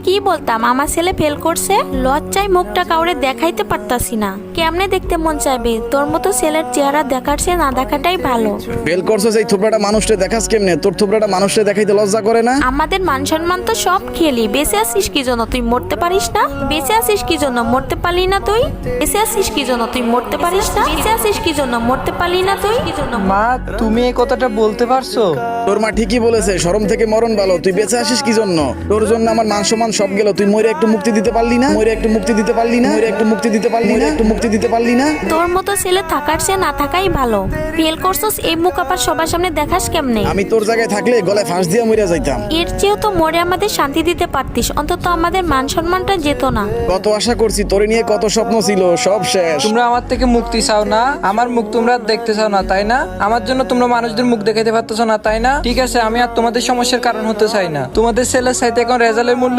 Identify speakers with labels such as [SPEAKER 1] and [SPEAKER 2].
[SPEAKER 1] কি বলতাম, আমার ছেলে ফেল করছে, লজ্জায় মুখটা কাউরে দেখাইতে পারতাছি না। কেমনে দেখতে মন চাইবে? তোর মতো ছেলের চেহারা দেখার চেয়ে না দেখাটাই ভালো।
[SPEAKER 2] ফেল করছস এই থোবড়াটা মানুষটা দেখাস কেমনে? তোর থোবড়াটা মানুষটা দেখাইতে লজ্জা করে না?
[SPEAKER 1] আমাদের মান সম্মান তো সব খেলি। বেঁচে আছিস কি জন্য? তুই মরতে পারিস না? বেঁচে আছিস কি জন্য? মরতে পারলি না তুই? বেঁচে আছিস কি জন্য? তুই মরতে পারিস না? বেঁচে আছিস কি জন্য? মরতে পারলি না তুই? কি জন্য?
[SPEAKER 3] মা, তুমি এই কথাটা বলতে পারছো?
[SPEAKER 2] তোর মা ঠিকই বলেছে, শরম থেকে মরণ ভালো। তুই বেঁচে আসিস কি জন্য? তোর জন্য আমার মান সম্মান সব গেল। তুই মরে একটু মুক্তি দিতে পারলি না? মরে একটু মুক্তি দিতে পারলি না? মরে একটু মুক্তি দিতে পারলি না? একটু মুক্তি দিতে পারলি না?
[SPEAKER 1] তোর মতো ছেলে থাকার চেয়ে না থাকাই ভালো। ফেল করছস, এই মুখ আবার সবার সামনে দেখাস কেমনে?
[SPEAKER 2] আমি তোর জায়গায় থাকলে গলায় ফাঁস দিয়ে মরে যাইতাম।
[SPEAKER 1] এর চেয়েও তো মরে আমাদের শান্তি দিতে পারতিস, অন্তত আমাদের মান সম্মানটা যেত না।
[SPEAKER 2] কত আশা করছি, তোরে নিয়ে কত স্বপ্ন ছিল, সব শেষ।
[SPEAKER 3] তোমরা আমার থেকে মুক্তি চাও না? আমার মুখ তোমরা দেখতে চাও না, তাই না? আমার জন্য তোমরা মানুষদের মুখ দেখাতে পারতেছো না, তাই না? ঠিক আছে, আমি আর তোমাদের সমস্যার কারণ হতে চাই না। তোমাদের ছেলের সাথে এখন রেজাল্টের মূল্য